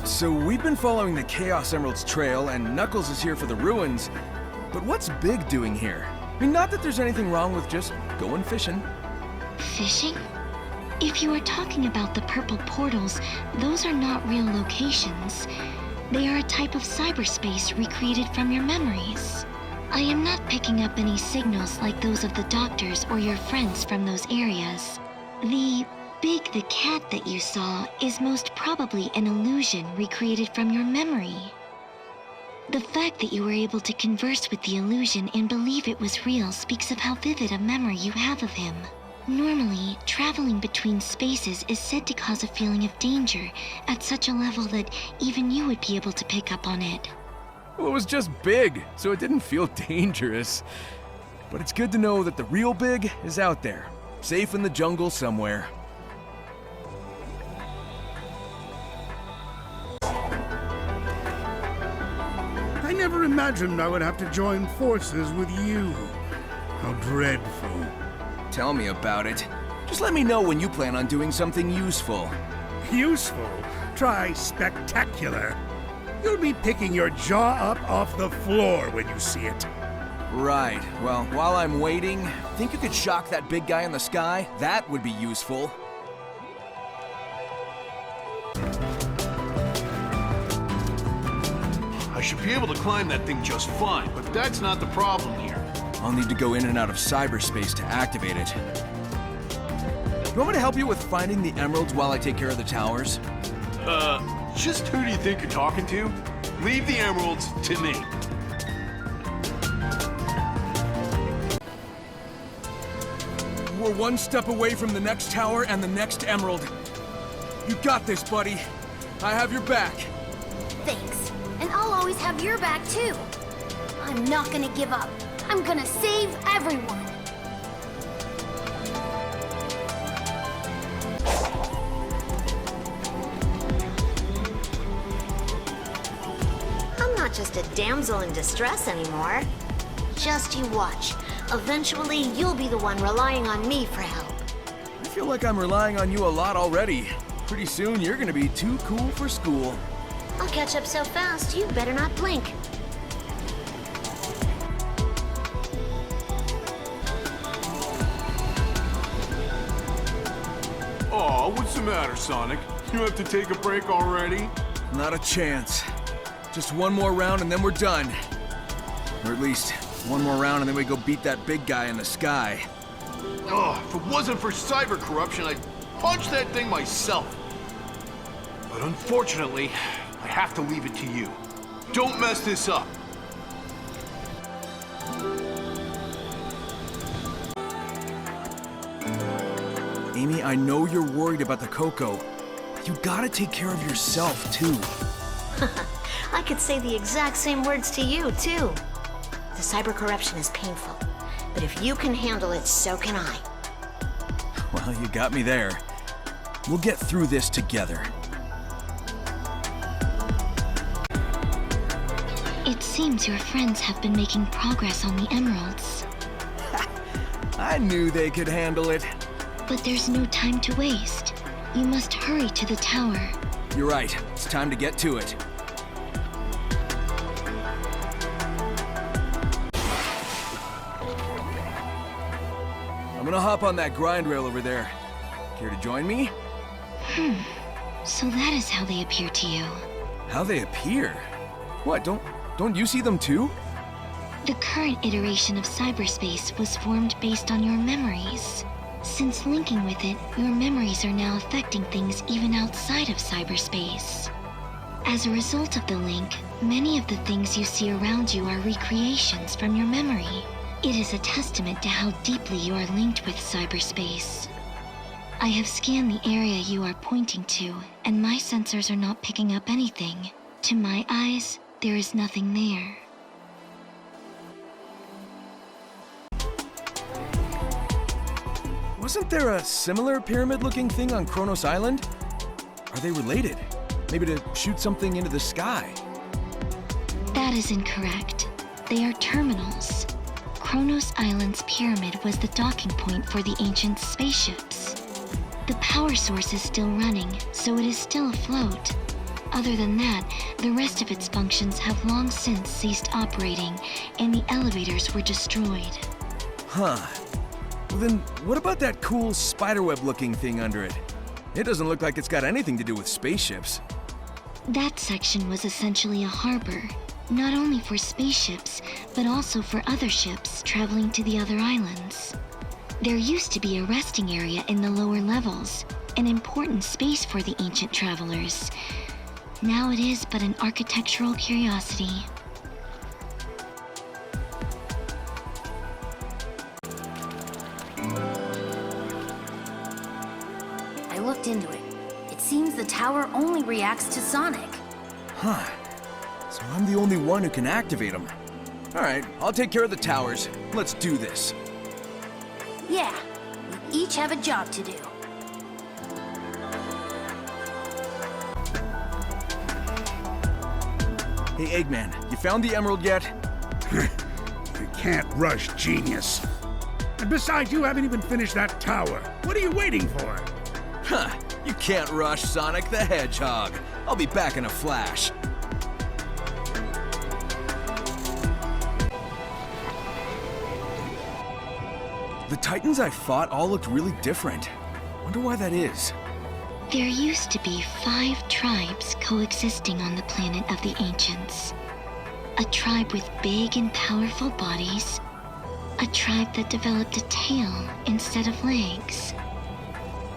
So we've been following the Chaos Emerald's trail, and Knuckles is here for the ruins. But what's Big doing here? I mean, not that there's anything wrong with just going fishing. Fishing? If you are talking about the purple portals, those are not real locations. They are a type of cyberspace recreated from your memories. I am not picking up any signals like those of the doctors or your friends from those areas. The Big the cat that you saw is most probably an illusion recreated from your memory. The fact that you were able to converse with the illusion and believe it was real speaks of how vivid a memory you have of him. Normally, traveling between spaces is said to cause a feeling of danger at such a level that even you would be able to pick up on it. Well, it was just Big, so it didn't feel dangerous. But it's good to know that the real Big is out there, safe in the jungle somewhere. I never imagined I would have to join forces with you. How dreadful. Tell me about it. Just let me know when you plan on doing something useful. Useful? Try spectacular. You'll be picking your jaw up off the floor when you see it. Right. Well, while I'm waiting, think you could shock that big guy in the sky? That would be useful. I should be able to climb that thing just fine, but that's not the problem here. I'll need to go in and out of cyberspace to activate it. You want me to help you with finding the emeralds while I take care of the towers? Just who do you think you're talking to? Leave the emeralds to me. We're one step away from the next tower and the next emerald. You got this, buddy. I have your back. Thanks. And I'll always have your back, too. I'm not gonna give up. I'm gonna save everyone. I'm not just a damsel in distress anymore. Just you watch. Eventually, you'll be the one relying on me for help. I feel like I'm relying on you a lot already. Pretty soon, you're gonna be too cool for school. I'll catch up so fast, you better not blink. Aw, what's the matter, Sonic? You have to take a break already? Not a chance. Just one more round and then we're done. Or at least, one more round and then we go beat that big guy in the sky. Oh, if it wasn't for cyber corruption, I'd punch that thing myself. But unfortunately, I have to leave it to you. Don't mess this up. Amy, I know you're worried about the Coco. You gotta take care of yourself, too. I could say the exact same words to you, too. The cyber corruption is painful, but if you can handle it, so can I. Well, you got me there. We'll get through this together. It seems your friends have been making progress on the emeralds. I knew they could handle it. But there's no time to waste. You must hurry to the tower. You're right. It's time to get to it. I'm gonna hop on that grind rail over there. Care to join me? So that is how they appear to you. How they appear? What, don't you see them too? The current iteration of cyberspace was formed based on your memories. Since linking with it, your memories are now affecting things even outside of cyberspace. As a result of the link, many of the things you see around you are recreations from your memory. It is a testament to how deeply you are linked with cyberspace. I have scanned the area you are pointing to, and my sensors are not picking up anything. To my eyes, there is nothing there. Wasn't there a similar pyramid-looking thing on Kronos Island? Are they related? Maybe to shoot something into the sky? That is incorrect. They are terminals. Kronos Island's pyramid was the docking point for the ancient spaceships. The power source is still running, so it is still afloat. Other than that, the rest of its functions have long since ceased operating, and the elevators were destroyed. Huh. Well then, what about that cool spiderweb-looking thing under it? It doesn't look like it's got anything to do with spaceships. That section was essentially a harbor, not only for spaceships, but also for other ships traveling to the other islands. There used to be a resting area in the lower levels, an important space for the ancient travelers. Now it is but an architectural curiosity. I looked into it. It seems the tower only reacts to sonic. Huh. So I'm the only one who can activate them. Alright, I'll take care of the towers. Let's do this. Yeah, we each have a job to do. Hey Eggman, you found the emerald yet? You can't rush genius. And besides, you haven't even finished that tower. What are you waiting for? Huh. You can't rush Sonic the Hedgehog. I'll be back in a flash. The Titans I fought all looked really different. Wonder why that is. There used to be 5 tribes coexisting on the planet of the ancients. A tribe with big and powerful bodies. A tribe that developed a tail instead of legs.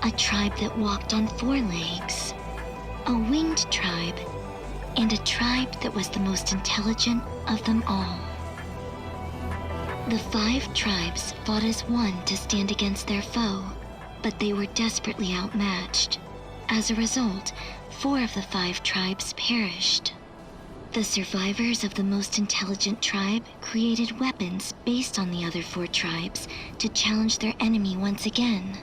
A tribe that walked on 4 legs. A winged tribe. And a tribe that was the most intelligent of them all. The 5 tribes fought as one to stand against their foe, but they were desperately outmatched. As a result, 4 of the 5 tribes perished. The survivors of the most intelligent tribe created weapons based on the other 4 tribes to challenge their enemy once again.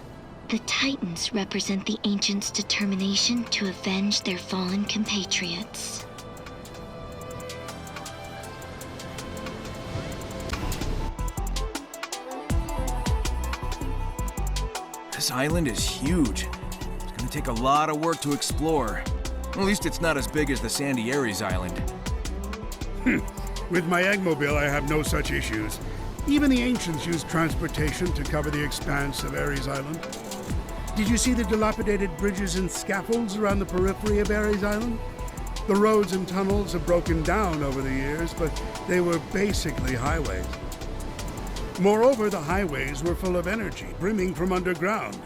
The Titans represent the ancients' determination to avenge their fallen compatriots. This island is huge. It's gonna take a lot of work to explore. At least it's not as big as the Sandy Ares Island. With my Eggmobile, I have no such issues. Even the ancients used transportation to cover the expanse of Ares Island. Did you see the dilapidated bridges and scaffolds around the periphery of Ares Island? The roads and tunnels have broken down over the years, but they were basically highways. Moreover, the highways were full of energy, brimming from underground.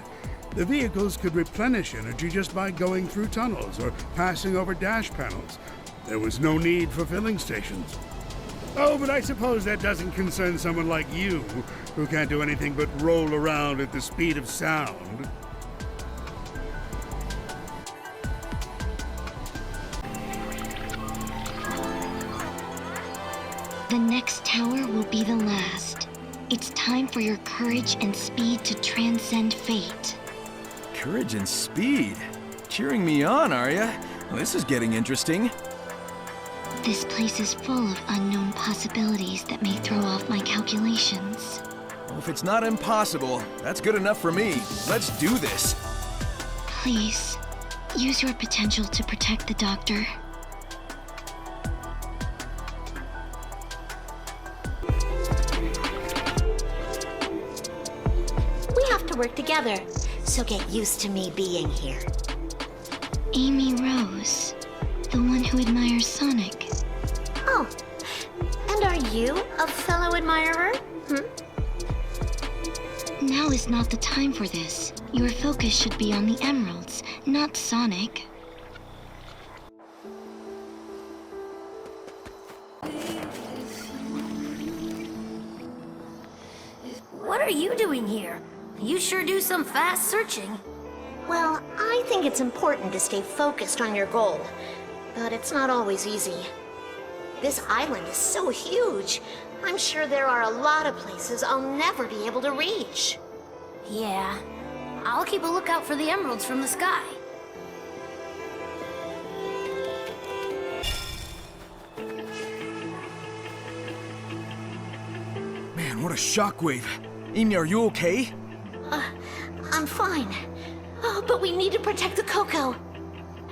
The vehicles could replenish energy just by going through tunnels or passing over dash panels. There was no need for filling stations. Oh, but I suppose that doesn't concern someone like you, who can't do anything but roll around at the speed of sound. The next tower will be the last. It's time for your courage and speed to transcend fate. Courage and speed? Cheering me on, are ya? Well, this is getting interesting. This place is full of unknown possibilities that may throw off my calculations. Well, if it's not impossible, that's good enough for me. Let's do this. Please, use your potential to protect the doctor. We have to work together, so get used to me being here. Amy Rose, the one who admires Sonic. Oh, and are you a fellow admirer? Now is not the time for this. Your focus should be on the emeralds, not Sonic. What are you doing here? You sure do some fast searching. Well, I think it's important to stay focused on your goal, but it's not always easy. This island is so huge. I'm sure there are a lot of places I'll never be able to reach. Yeah, I'll keep a lookout for the emeralds from the sky. Man, what a shockwave. Amy, are you okay? I'm fine. Oh, but we need to protect the Coco.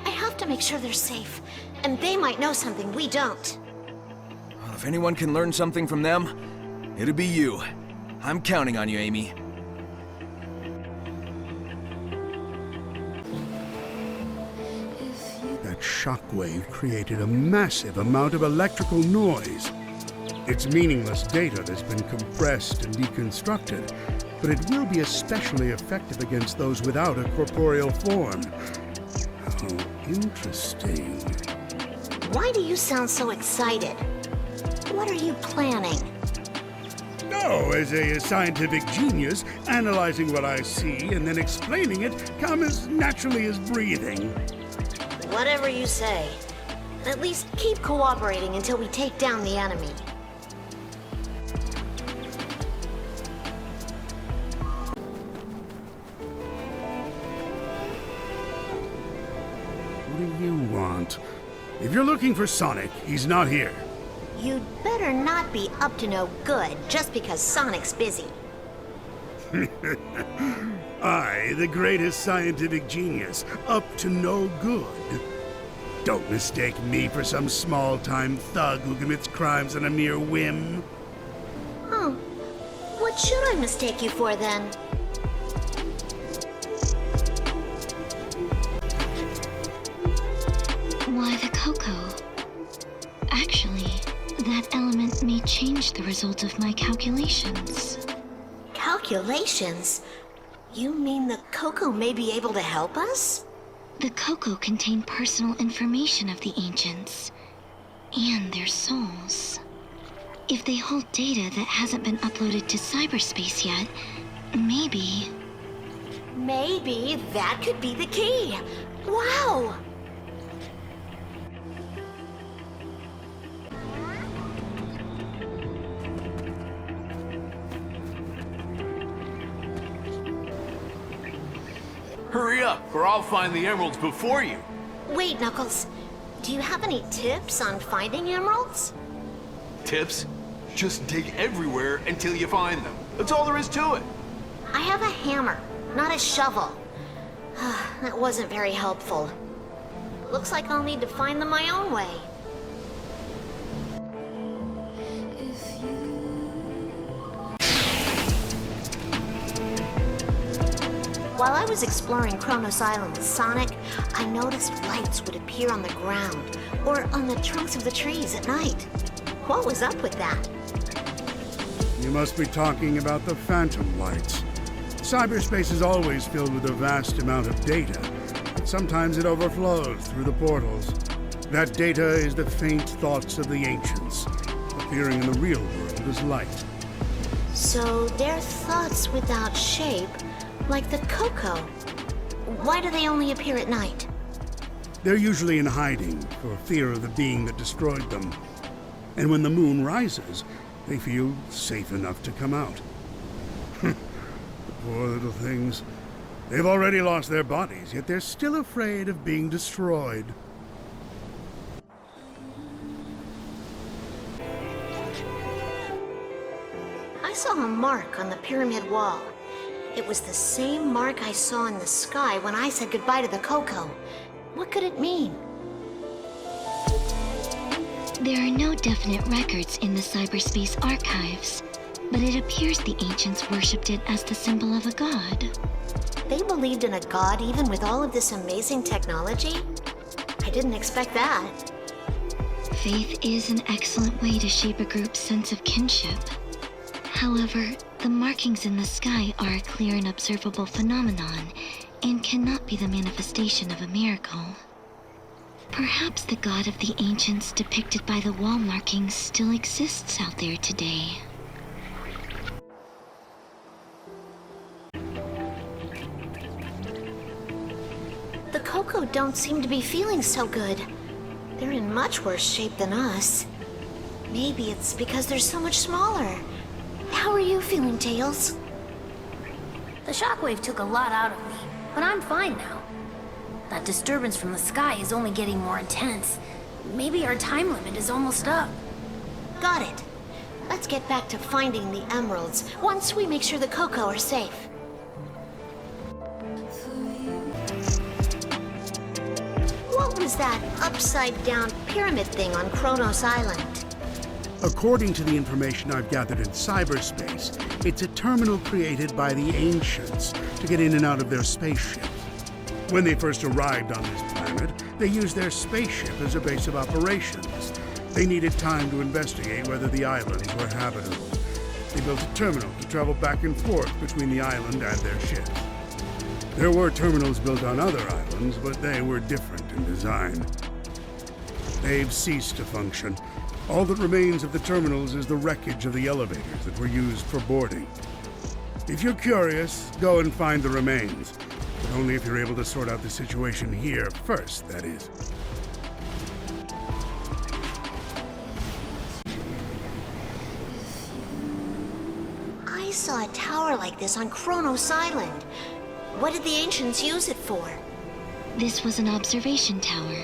I have to make sure they're safe. And they might know something we don't. Well, if anyone can learn something from them, it'll be you. I'm counting on you, Amy. That shockwave created a massive amount of electrical noise. It's meaningless data that's been compressed and deconstructed, but it will be especially effective against those without a corporeal form. How interesting. Why do you sound so excited? What are you planning? No, as a scientific genius, analyzing what I see and then explaining it come as naturally as breathing. Whatever you say. At least keep cooperating until we take down the enemy. What do you want? If you're looking for Sonic, he's not here. You'd better not be up to no good just because Sonic's busy. I, the greatest scientific genius, up to no good. Don't mistake me for some small-time thug who commits crimes on a mere whim. Oh, what should I mistake you for then? Why the Coco? Actually, that element may change the result of my calculations. Calculations? You mean the Coco may be able to help us? The Coco contain personal information of the ancients and their souls. If they hold data that hasn't been uploaded to cyberspace yet, maybe... Maybe that could be the key. Wow! Hurry up, or I'll find the emeralds before you. Wait, Knuckles. Do you have any tips on finding emeralds? Tips? Just dig everywhere until you find them. That's all there is to it. I have a hammer, not a shovel. That wasn't very helpful. Looks like I'll need to find them my own way. While I was exploring Kronos Island with Sonic, I noticed lights would appear on the ground or on the trunks of the trees at night. What was up with that? You must be talking about the phantom lights. Cyberspace is always filled with a vast amount of data. Sometimes it overflows through the portals. That data is the faint thoughts of the ancients, appearing in the real world as light. So they're thoughts without shape, like the Coco. Why do they only appear at night? They're usually in hiding for fear of the being that destroyed them. And when the moon rises, they feel safe enough to come out. The poor little things. They've already lost their bodies, yet they're still afraid of being destroyed. I saw a mark on the pyramid wall. It was the same mark I saw in the sky when I said goodbye to the Coco. What could it mean? There are no definite records in the cyberspace archives, but it appears the ancients worshipped it as the symbol of a god. They believed in a god even with all of this amazing technology? I didn't expect that. Faith is an excellent way to shape a group's sense of kinship. However, the markings in the sky are a clear and observable phenomenon and cannot be the manifestation of a miracle. Perhaps the god of the ancients depicted by the wall markings still exists out there today. The Coco don't seem to be feeling so good. They're in much worse shape than us. Maybe it's because they're so much smaller. How are you feeling, Tails? The shockwave took a lot out of me, but I'm fine now. That disturbance from the sky is only getting more intense. Maybe our time limit is almost up. Got it. Let's get back to finding the emeralds once we make sure the Coco are safe. What was is that upside-down pyramid thing on Kronos Island? According to the information I've gathered in cyberspace, it's a terminal created by the ancients to get in and out of their spaceship. When they first arrived on this planet, they used their spaceship as a base of operations. They needed time to investigate whether the islands were habitable. They built a terminal to travel back and forth between the island and their ship. There were terminals built on other islands, but they were different in design. They've ceased to function. All that remains of the terminals is the wreckage of the elevators that were used for boarding. If you're curious, go and find the remains. But only if you're able to sort out the situation here first, that is. I saw a tower like this on Kronos Island. What did the ancients use it for? This was an observation tower.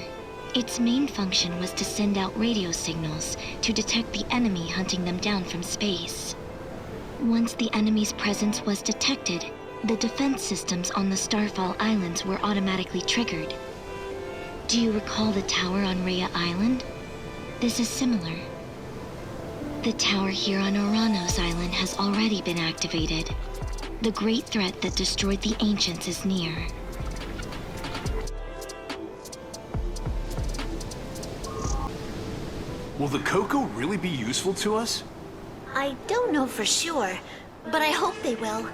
Its main function was to send out radio signals to detect the enemy hunting them down from space. Once the enemy's presence was detected, the defense systems on the Starfall Islands were automatically triggered. Do you recall the tower on Rhea Island? This is similar. The tower here on Oranos Island has already been activated. The great threat that destroyed the ancients is near. Will the Coco really be useful to us? I don't know for sure, but I hope they will.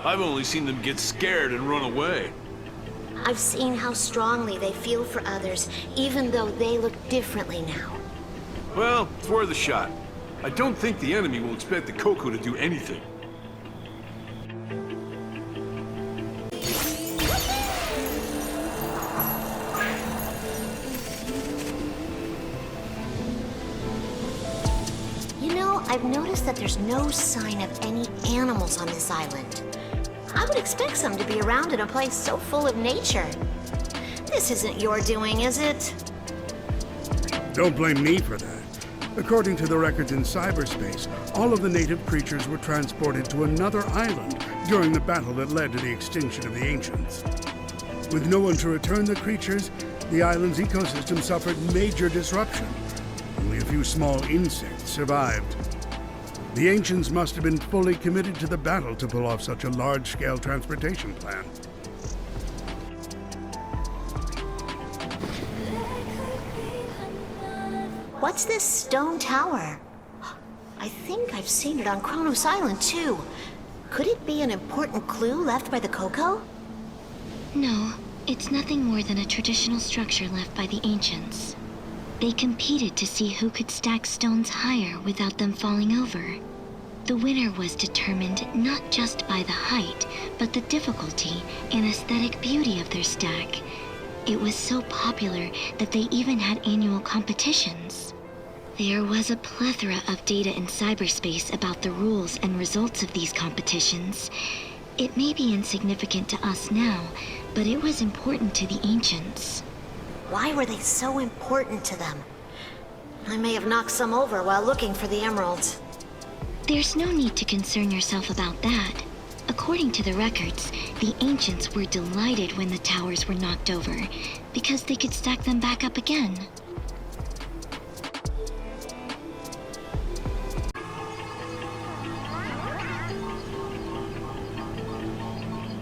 I've only seen them get scared and run away. I've seen how strongly they feel for others, even though they look differently now. Well, it's worth a shot. I don't think the enemy will expect the Coco to do anything. You know, I've noticed that there's no sign of any animals on this island. I would expect some to be around in a place so full of nature. This isn't your doing, is it? Don't blame me for that. According to the records in cyberspace, all of the native creatures were transported to another island during the battle that led to the extinction of the ancients. With no one to return the creatures, the island's ecosystem suffered major disruption. Only a few small insects survived. The ancients must have been fully committed to the battle to pull off such a large-scale transportation plan. What's this stone tower? I think I've seen it on Kronos Island, too. Could it be an important clue left by the Coco? No, it's nothing more than a traditional structure left by the ancients. They competed to see who could stack stones higher without them falling over. The winner was determined not just by the height, but the difficulty and aesthetic beauty of their stack. It was so popular that they even had annual competitions. There was a plethora of data in cyberspace about the rules and results of these competitions. It may be insignificant to us now, but it was important to the ancients. Why were they so important to them? I may have knocked some over while looking for the emeralds. There's no need to concern yourself about that. According to the records, the ancients were delighted when the towers were knocked over, because they could stack them back up again.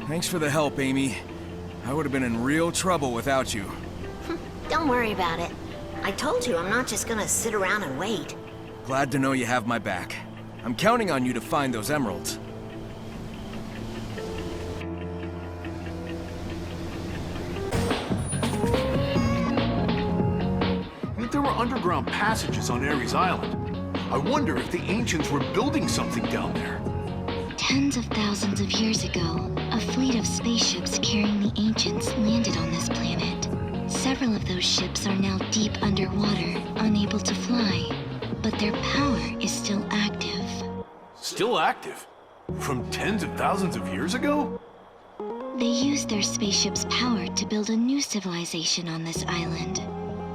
Thanks for the help, Amy. I would have been in real trouble without you. Don't worry about it. I told you I'm not just gonna sit around and wait. Glad to know you have my back. I'm counting on you to find those emeralds. If there were underground passages on Ares Island, I wonder if the ancients were building something down there. Tens of thousands of years ago, a fleet of spaceships carrying the ancients landed on this planet. Several of those ships are now deep underwater, unable to fly, but their power is still active. Still active? From tens of thousands of years ago? They used their spaceship's power to build a new civilization on this island.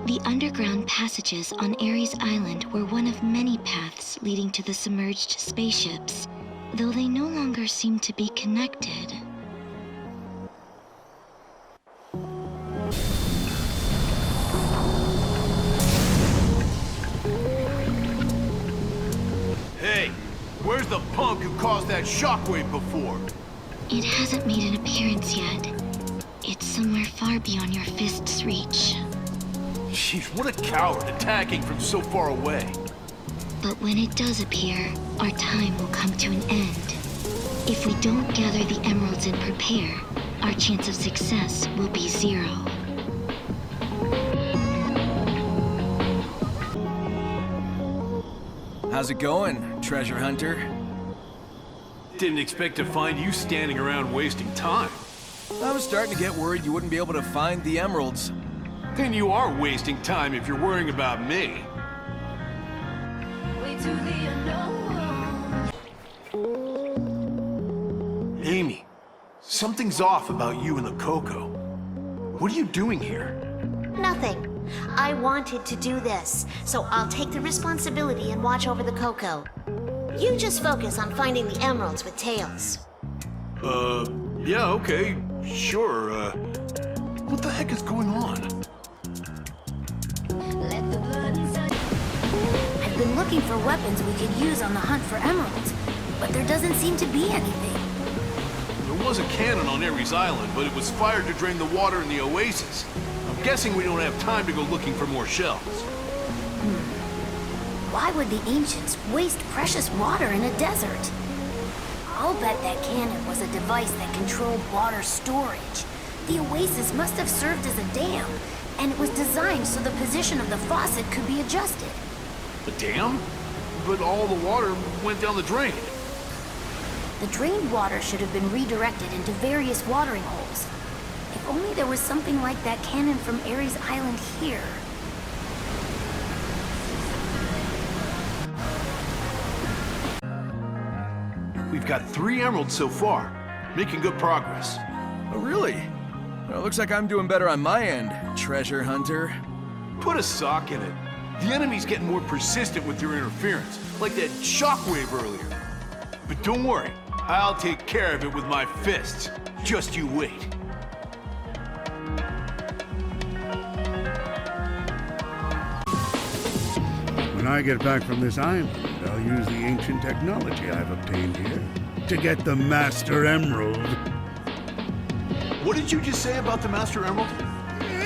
The underground passages on Ares Island were one of many paths leading to the submerged spaceships, though they no longer seem to be connected. bug who caused that shockwave before. It hasn't made an appearance yet. It's somewhere far beyond your fist's reach. Jeez, what a coward attacking from so far away. But when it does appear, our time will come to an end. If we don't gather the emeralds and prepare, our chance of success will be 0. How's it going, treasure hunter? Didn't expect to find you standing around wasting time. I was starting to get worried you wouldn't be able to find the emeralds. Then you are wasting time if you're worrying about me. Amy, something's off about you and the Coco. What are you doing here? Nothing. I wanted to do this, so I'll take the responsibility and watch over the Coco. You just focus on finding the emeralds with tails. Yeah, okay, sure, what the heck is going on? I've been looking for weapons we could use on the hunt for emeralds, but there doesn't seem to be anything. There was a cannon on Ares Island, but it was fired to drain the water in the oasis. I'm guessing we don't have time to go looking for more shells. Why would the ancients waste precious water in a desert? I'll bet that cannon was a device that controlled water storage. The oasis must have served as a dam, and it was designed so the position of the faucet could be adjusted. A dam? But all the water went down the drain. The drained water should have been redirected into various watering holes. If only there was something like that cannon from Ares Island here. We've got 3 emeralds so far, making good progress. Oh, really? Well, it looks like I'm doing better on my end, treasure hunter. Put a sock in it. The enemy's getting more persistent with your interference, like that shockwave earlier. But don't worry, I'll take care of it with my fists. Just you wait. When I get back from this island, I'll use the ancient technology I've obtained here to get the Master Emerald. What did you just say about the Master Emerald?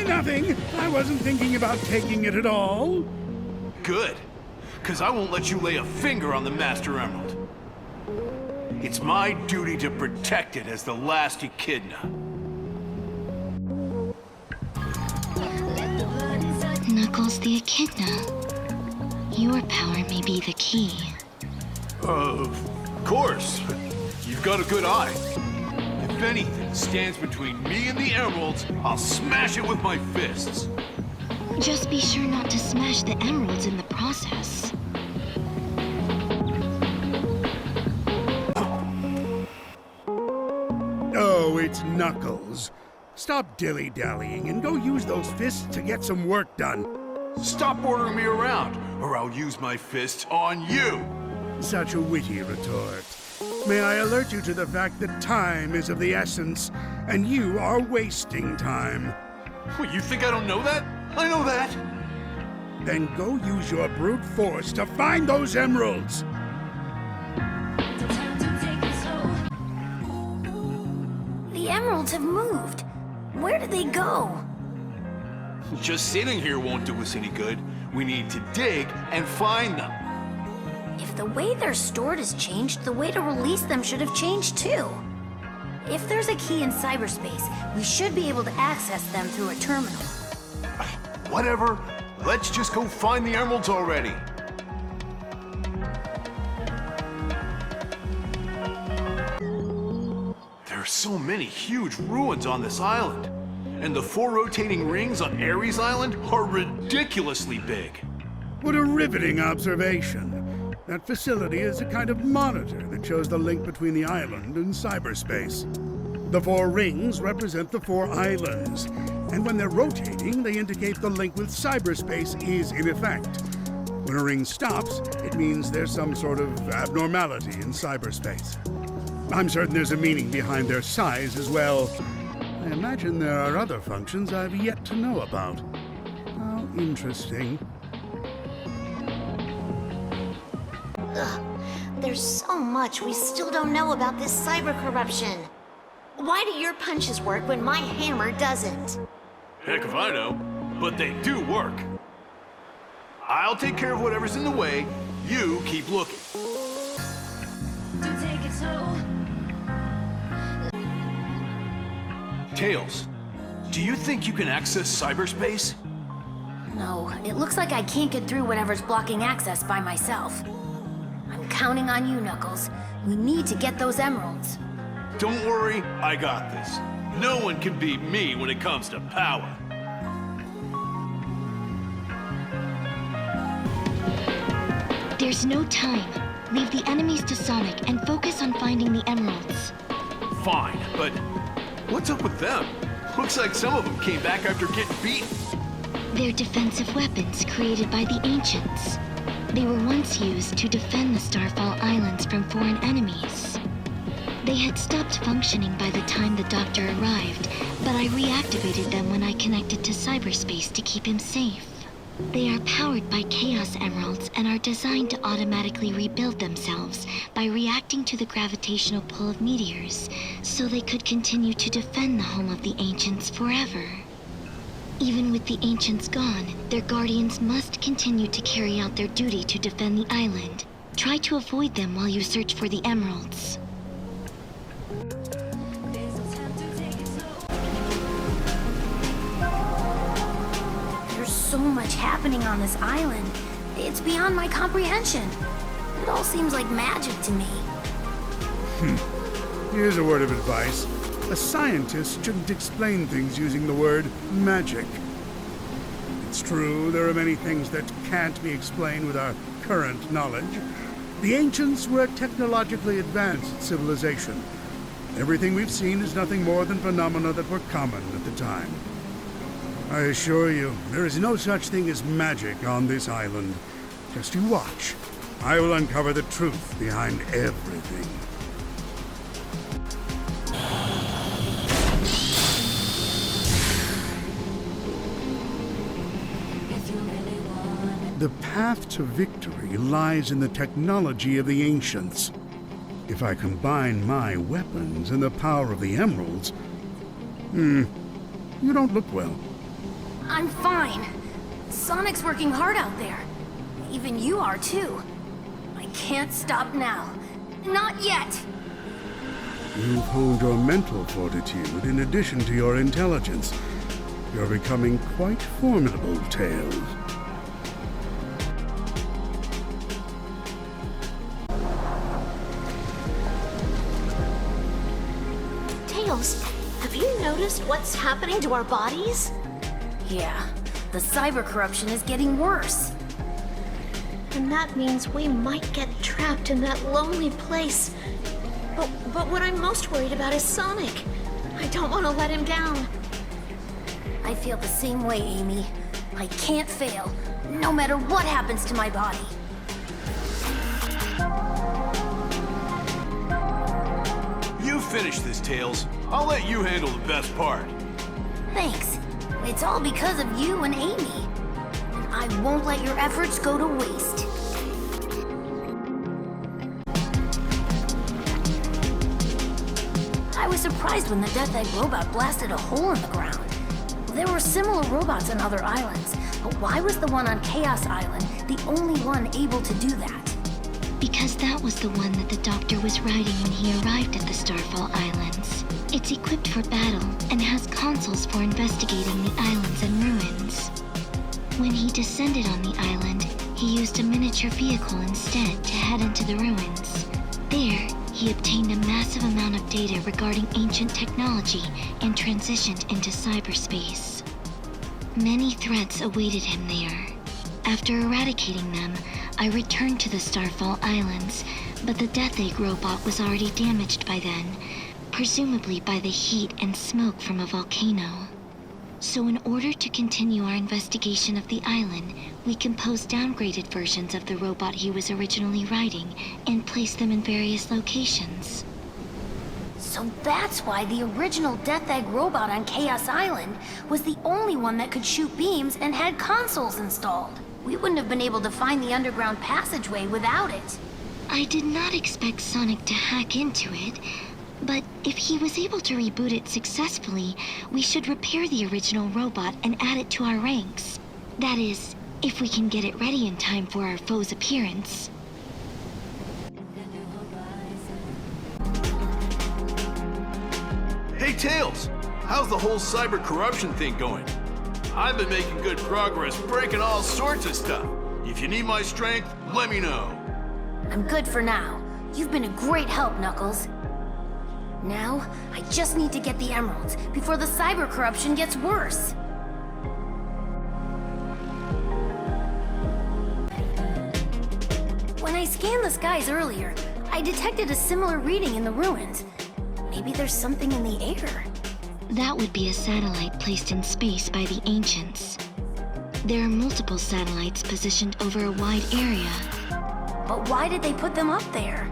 Nothing. I wasn't thinking about taking it at all. Good, because I won't let you lay a finger on the Master Emerald. It's my duty to protect it as the last Echidna. Knuckles the Echidna. Your power may be the key. Of course. You've got a good eye. If anything stands between me and the emeralds, I'll smash it with my fists. Just be sure not to smash the emeralds in the process. Oh, it's Knuckles. Stop dilly-dallying and go use those fists to get some work done. Stop ordering me around, or I'll use my fists on you. Such a witty retort. May I alert you to the fact that time is of the essence, and you are wasting time. What, you think I don't know that? I know that. Then go use your brute force to find those emeralds. The emeralds have moved. Where did they go? Just sitting here won't do us any good. We need to dig and find them. If the way they're stored has changed, the way to release them should have changed too. If there's a key in cyberspace, we should be able to access them through a terminal. Whatever. Let's just go find the emeralds already. There are so many huge ruins on this island. And the 4 rotating rings on Ares Island are ridiculously big. What a riveting observation. That facility is a kind of monitor that shows the link between the island and cyberspace. The 4 rings represent the 4 islands, and when they're rotating, they indicate the link with cyberspace is in effect. When a ring stops, it means there's some sort of abnormality in cyberspace. I'm certain there's a meaning behind their size as well. I imagine there are other functions I've yet to know about. How interesting. Ugh. There's so much we still don't know about this cyber corruption. Why do your punches work when my hammer doesn't? Heck if I know, but they do work. I'll take care of whatever's in the way. You keep looking. Tails, do you think you can access cyberspace? No, it looks like I can't get through whatever's blocking access by myself. I'm counting on you, Knuckles. We need to get those emeralds. Don't worry, I got this. No one can beat me when it comes to power. There's no time. Leave the enemies to Sonic and focus on finding the emeralds. Fine, but what's up with them? Looks like some of them came back after getting beaten. They're defensive weapons created by the ancients. They were once used to defend the Starfall Islands from foreign enemies. They had stopped functioning by the time the Doctor arrived, but I reactivated them when I connected to cyberspace to keep him safe. They are powered by Chaos Emeralds and are designed to automatically rebuild themselves by reacting to the gravitational pull of meteors, so they could continue to defend the home of the Ancients forever. Even with the Ancients gone, their guardians must continue to carry out their duty to defend the island. Try to avoid them while you search for the emeralds. There's so much happening on this island. It's beyond my comprehension. It all seems like magic to me. Here's a word of advice. A scientist shouldn't explain things using the word magic. It's true, there are many things that can't be explained with our current knowledge. The ancients were a technologically advanced civilization. Everything we've seen is nothing more than phenomena that were common at the time. I assure you, there is no such thing as magic on this island. Just you watch. I will uncover the truth behind everything. The path to victory lies in the technology of the ancients. If I combine my weapons and the power of the emeralds... you don't look well. I'm fine. Sonic's working hard out there. Even you are too. I can't stop now. Not yet! You've honed your mental fortitude in addition to your intelligence. You're becoming quite formidable, Tails. Tails, have you noticed what's happening to our bodies? Yeah, the cyber corruption is getting worse. And that means we might get trapped in that lonely place. But what I'm most worried about is Sonic. I don't want to let him down. I feel the same way, Amy. I can't fail, no matter what happens to my body. You finish this, Tails. I'll let you handle the best part. Thanks. It's all because of you and Amy. And I won't let your efforts go to waste. I was surprised when the Death Egg robot blasted a hole in the ground. There were similar robots on other islands, but why was the one on Chaos Island the only one able to do that? Because that was the one that the Doctor was riding when he arrived at the Starfall Islands. It's equipped for battle and has consoles for investigating the islands and ruins. When he descended on the island, he used a miniature vehicle instead to head into the ruins. There, he obtained a massive amount of data regarding ancient technology and transitioned into cyberspace. Many threats awaited him there. After eradicating them, I returned to the Starfall Islands, but the Death Egg robot was already damaged by then, presumably by the heat and smoke from a volcano. So in order to continue our investigation of the island, we composed downgraded versions of the robot he was originally riding and placed them in various locations. So that's why the original Death Egg robot on Chaos Island was the only one that could shoot beams and had consoles installed. We wouldn't have been able to find the underground passageway without it. I did not expect Sonic to hack into it, but if he was able to reboot it successfully, we should repair the original robot and add it to our ranks. That is, if we can get it ready in time for our foe's appearance. Hey, Tails! How's the whole cyber corruption thing going? I've been making good progress breaking all sorts of stuff. If you need my strength, let me know. I'm good for now. You've been a great help, Knuckles. Now, I just need to get the emeralds before the cyber corruption gets worse. When I scanned the skies earlier, I detected a similar reading in the ruins. Maybe there's something in the air. That would be a satellite placed in space by the ancients. There are multiple satellites positioned over a wide area. But why did they put them up there?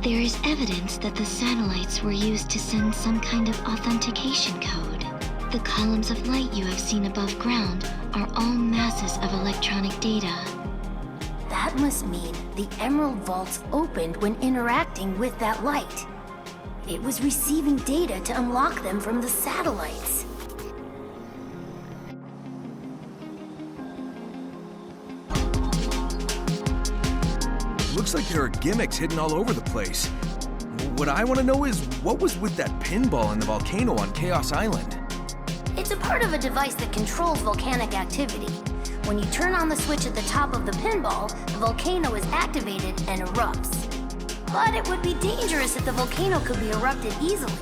There is evidence that the satellites were used to send some kind of authentication code. The columns of light you have seen above ground are all masses of electronic data. That must mean the Emerald Vaults opened when interacting with that light. It was receiving data to unlock them from the satellites. Looks like there are gimmicks hidden all over the place. What I want to know is, what was with that pinball in the volcano on Chaos Island? It's a part of a device that controls volcanic activity. When you turn on the switch at the top of the pinball, the volcano is activated and erupts. But it would be dangerous if the volcano could be erupted easily.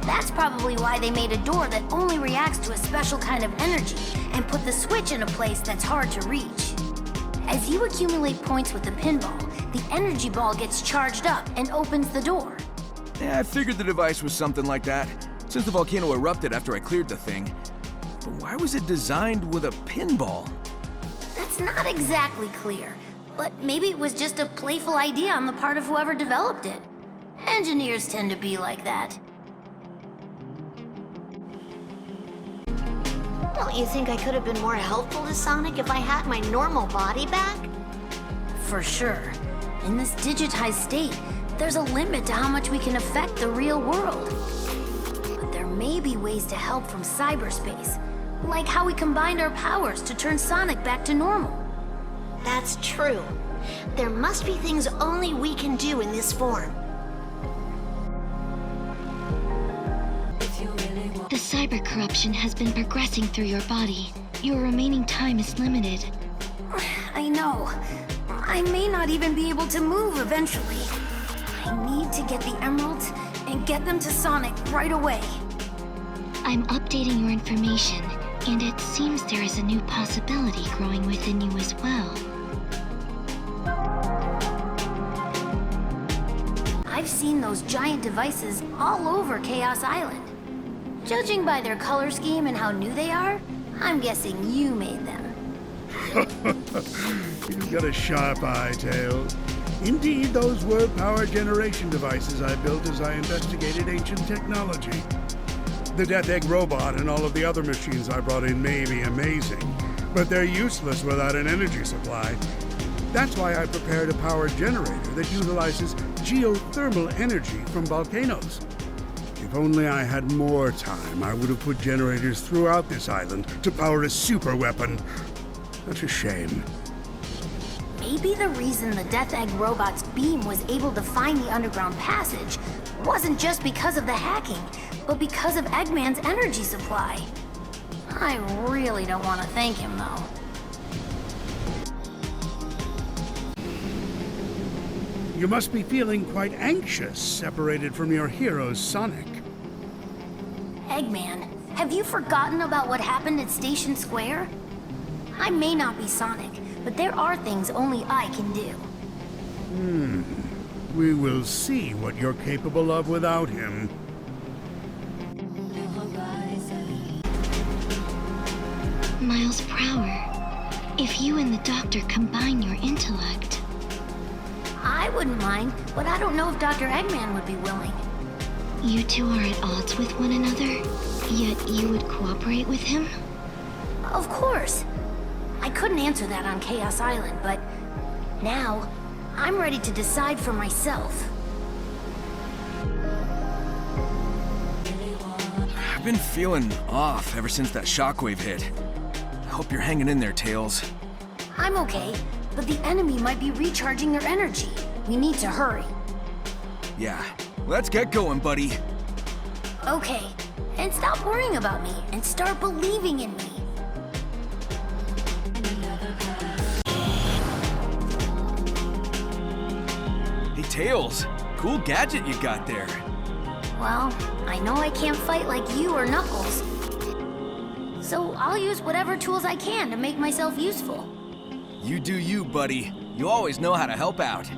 That's probably why they made a door that only reacts to a special kind of energy and put the switch in a place that's hard to reach. As you accumulate points with the pinball, the energy ball gets charged up and opens the door. Yeah, I figured the device was something like that, since the volcano erupted after I cleared the thing. But why was it designed with a pinball? That's not exactly clear, but maybe it was just a playful idea on the part of whoever developed it. Engineers tend to be like that. Don't you think I could have been more helpful to Sonic if I had my normal body back? For sure. In this digitized state, there's a limit to how much we can affect the real world. But there may be ways to help from cyberspace, like how we combined our powers to turn Sonic back to normal. That's true. There must be things only we can do in this form. The cyber corruption has been progressing through your body. Your remaining time is limited. I know. I may not even be able to move eventually. I need to get the emeralds and get them to Sonic right away. I'm updating your information, and it seems there is a new possibility growing within you as well. I've seen those giant devices all over Chaos Island. Judging by their color scheme and how new they are, I'm guessing you made them. You've got a sharp eye, Tails. Indeed, those were power generation devices I built as I investigated ancient technology. The Death Egg robot and all of the other machines I brought in may be amazing, but they're useless without an energy supply. That's why I prepared a power generator that utilizes geothermal energy from volcanoes. If only I had more time, I would have put generators throughout this island to power a super weapon. That's a shame. Maybe the reason the Death Egg robot's beam was able to find the underground passage wasn't just because of the hacking, but because of Eggman's energy supply. I really don't want to thank him, though. You must be feeling quite anxious, separated from your hero, Sonic. Eggman, have you forgotten about what happened at Station Square? I may not be Sonic, but there are things only I can do. We will see what you're capable of without him. Miles per hour. If you and the Doctor combine your intellect... I wouldn't mind, but I don't know if Dr. Eggman would be willing. You two are at odds with one another, yet you would cooperate with him? Of course. I couldn't answer that on Chaos Island, but now I'm ready to decide for myself. I've been feeling off ever since that shockwave hit. I hope you're hanging in there, Tails. I'm okay, but the enemy might be recharging their energy. We need to hurry. Yeah, let's get going, buddy. Okay, and stop worrying about me and start believing in me. Hey, Tails, cool gadget you got there. Well, I know I can't fight like you or Knuckles. So I'll use whatever tools I can to make myself useful. You do you, buddy. You always know how to help out.